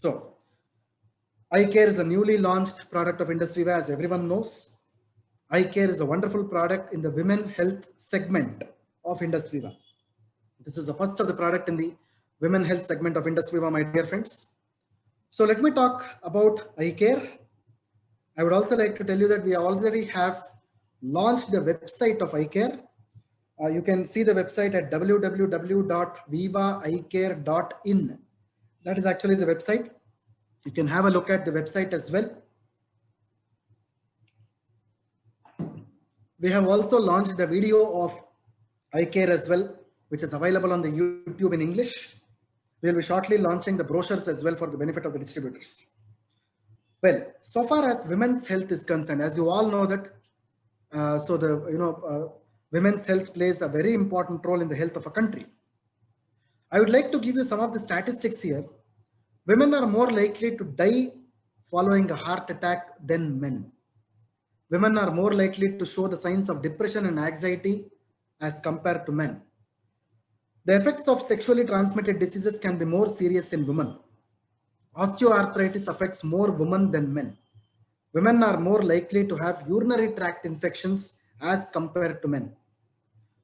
So, eye care is a newly launched product of Indus Viva, as everyone knows. Eye care is a wonderful product in the women health segment of Indus Viva. This is the first of the product in the women health segment of Indus Viva, my dear friends. So let me talk about eye care. I would also like to tell you that we already have launched the website of eye care. You can see the website at www.vivaeyecare.in. That is actually the website. You can have a look at the website as well. We have also launched the video of eye care as well, which is available on the YouTube in English. We will be shortly launching the brochures as well for the benefit of the distributors. Well, so far as women's health is concerned, as you all know that, women's health plays a very important role in the health of a country. I would like to give you some of the statistics here. Women are more likely to die following a heart attack than men. Women are more likely to show the signs of depression and anxiety as compared to men. The effects of sexually transmitted diseases can be more serious in women. Osteoarthritis affects more women than men. Women are more likely to have urinary tract infections as compared to men.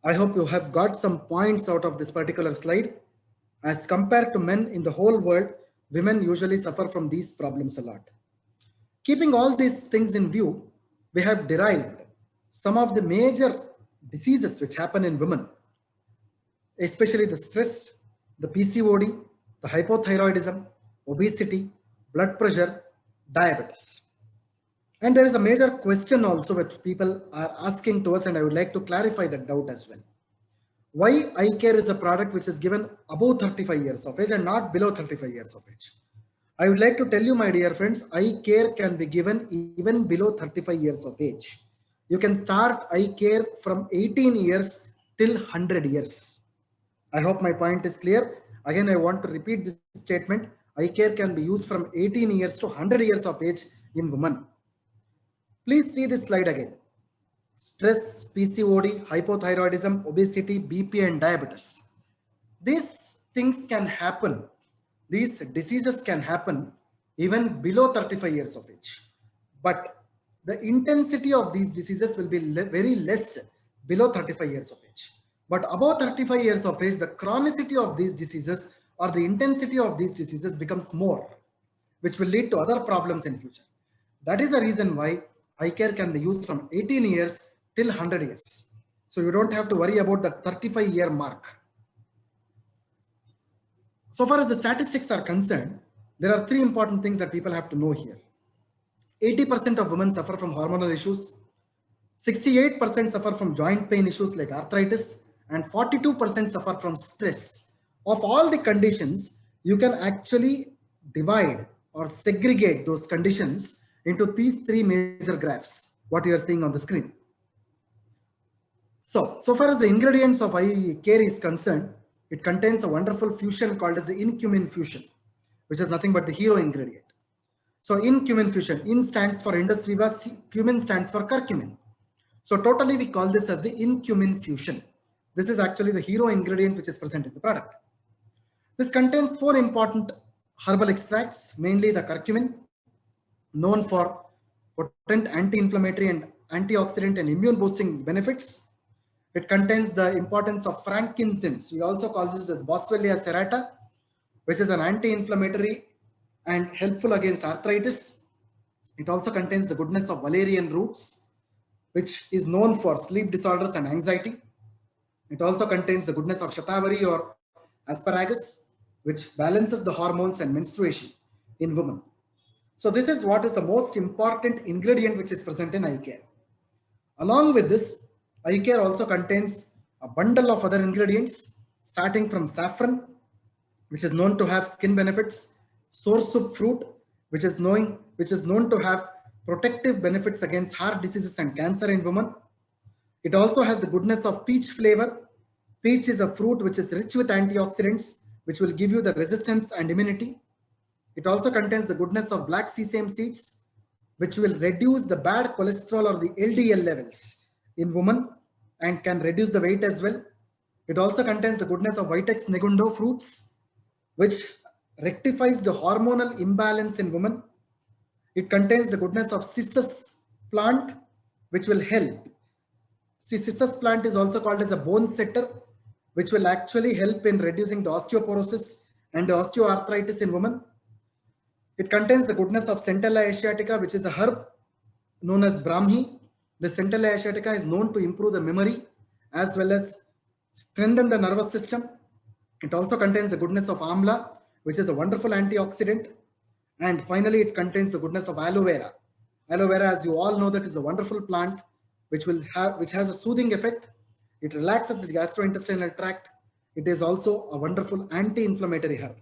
I hope you have got some points out of this particular slide. As compared to men in the whole world, women usually suffer from these problems a lot. Keeping all these things in view, we have derived some of the major diseases which happen in women, especially the stress, the PCOD, the hypothyroidism, obesity, blood pressure, diabetes. And there is a major question also which people are asking to us, and I would like to clarify that doubt as well. Why eye care is a product which is given above 35 years of age and not below 35 years of age? I would like to tell you, my dear friends, eye care can be given even below 35 years of age. You can start eye care from 18 years till 100 years. I hope my point is clear. Again, I want to repeat this statement. Eye care can be used from 18 years to 100 years of age in women. Please see this slide again. Stress, PCOD, hypothyroidism, obesity, BP and diabetes. These things can happen. These diseases can happen even below 35 years of age. But the intensity of these diseases will be very less below 35 years of age. But above 35 years of age, the chronicity of these diseases or the intensity of these diseases becomes more, which will lead to other problems in future. That is the reason why eye care can be used from 18 years till 100 years. So you don't have to worry about the 35-year mark. So far as the statistics are concerned, there are three important things that people have to know here. 80% of women suffer from hormonal issues, 68% suffer from joint pain issues like arthritis, and 42% suffer from stress. Of all the conditions, you can actually divide or segregate those conditions into these three major graphs, what you are seeing on the screen. So far as the ingredients of eye care is concerned, it contains a wonderful fusion called as the in-cumin fusion, which is nothing but the hero ingredient. So in-cumin fusion, in stands for Indus Viva, cumin stands for curcumin. So totally we call this as the in-cumin fusion. This is actually the hero ingredient which is present in the product. This contains 4 important herbal extracts, mainly the curcumin, known for potent anti-inflammatory and antioxidant and immune boosting benefits. It contains the importance of frankincense. We also call this as Boswellia serrata, which is an anti-inflammatory and helpful against arthritis. It also contains the goodness of valerian roots, which is known for sleep disorders and anxiety. It also contains the goodness of shatavari or asparagus, which balances the hormones and menstruation in women. So this is what is the most important ingredient which is present in eye care. Along with this, eye care also contains a bundle of other ingredients, starting from saffron, which is known to have skin benefits, soursop fruit, which is known to have protective benefits against heart diseases and cancer in women. It also has the goodness of peach flavor. Peach is a fruit which is rich with antioxidants, which will give you the resistance and immunity. It also contains the goodness of black sesame seeds, which will reduce the bad cholesterol or the LDL levels in women and can reduce the weight as well. It also contains the goodness of Vitex negundo fruits, which rectifies the hormonal imbalance in women. It contains the goodness of cissus plant, which will help. See, cissus plant is also called as a bone setter, which will actually help in reducing the osteoporosis and the osteoarthritis in women. It contains the goodness of Centella asiatica, which is a herb known as Brahmi. The Centella asiatica is known to improve the memory as well as strengthen the nervous system. It also contains the goodness of Amla, which is a wonderful antioxidant. And finally, it contains the goodness of aloe vera. Aloe vera, as you all know, that is a wonderful plant which has a soothing effect. It relaxes the gastrointestinal tract. It is also a wonderful anti-inflammatory herb.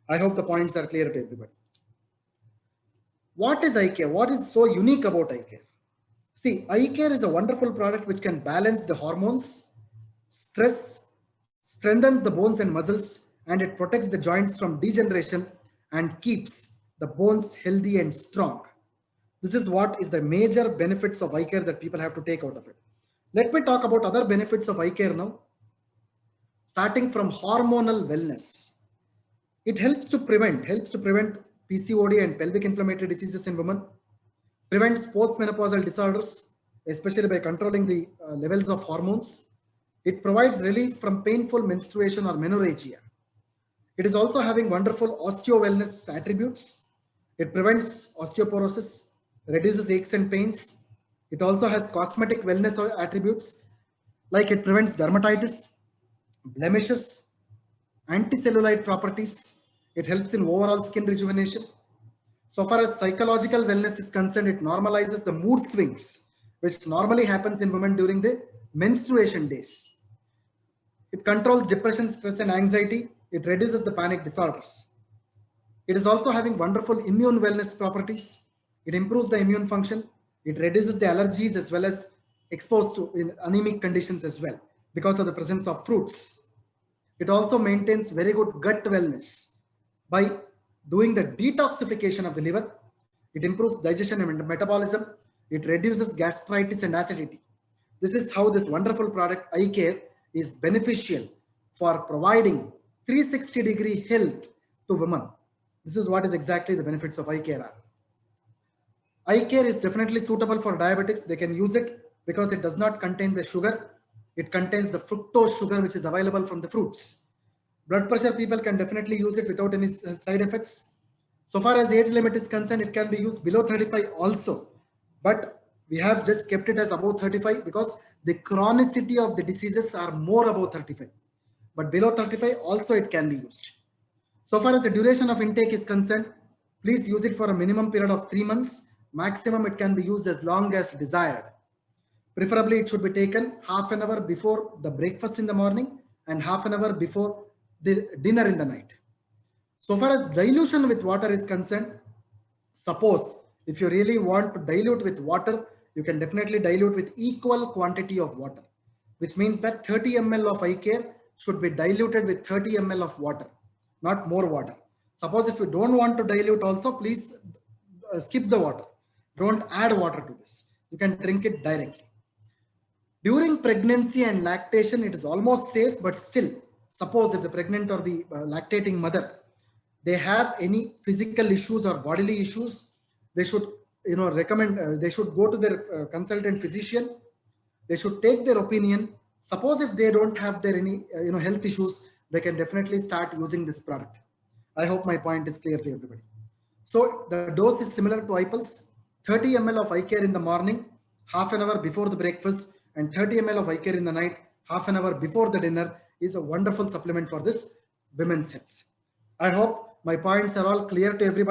I hope the points are clear to everybody. What is eye care? What is so unique about eye care? See, eye care is a wonderful product which can balance the hormones, stress, strengthens the bones and muscles, and it protects the joints from degeneration and keeps the bones healthy and strong. This is what is the major benefits of eye care that people have to take out of it. Let me talk about other benefits of eye care now. Starting from hormonal wellness. It helps to prevent PCOD and pelvic inflammatory diseases in women, prevents postmenopausal disorders, especially by controlling the levels of hormones. It provides relief from painful menstruation or menorrhagia. It is also having wonderful osteo-wellness attributes. It prevents osteoporosis, reduces aches and pains. It also has cosmetic wellness attributes, like it prevents dermatitis, blemishes, anticellulite properties. It helps in overall skin rejuvenation. So far as psychological wellness is concerned, it normalizes the mood swings, which normally happens in women during the menstruation days. It controls depression, stress, and anxiety. It reduces the panic disorders. It is also having wonderful immune wellness properties. It improves the immune function. It reduces the allergies as well as exposed to anemic conditions as well because of the presence of fruits. It also maintains very good gut wellness by doing the detoxification of the liver. It improves digestion and metabolism. It reduces gastritis and acidity. This is how this wonderful product eye care is beneficial for providing 360-degree health to women. This is what is exactly the benefits of eye care are. Eye care is definitely suitable for diabetics. They can use it because it does not contain the sugar. It contains the fructose sugar, which is available from the fruits. Blood pressure people can definitely use it without any side effects. So far as age limit is concerned, it can be used below 35 also. But we have just kept it as above 35 because the chronicity of the diseases are more above 35. But below 35 also it can be used. So far as the duration of intake is concerned, please use it for a minimum period of 3 months. Maximum it can be used as long as desired. Preferably it should be taken half an hour before the breakfast in the morning and half an hour before the dinner in the night. So far as dilution with water is concerned, suppose if you really want to dilute with water, you can definitely dilute with equal quantity of water, which means that 30 ml of eye care should be diluted with 30 ml of water, not more water. Suppose if you don't want to dilute also, please skip the water. Don't add water to this. You can drink it directly. During pregnancy and lactation, it is almost safe, but still, suppose if the pregnant or the lactating mother, they have any physical issues or bodily issues, they should recommend, they should go to their consultant physician. They should take their opinion. Suppose if they don't have their any health issues, they can definitely start using this product. I hope my point is clear to everybody. So the dose is similar to iPulse. 30 ml of eye care in the morning, half an hour before the breakfast, and 30 ml of eye care in the night, half an hour before the dinner, is a wonderful supplement for this women's health. I hope my points are all clear to everybody.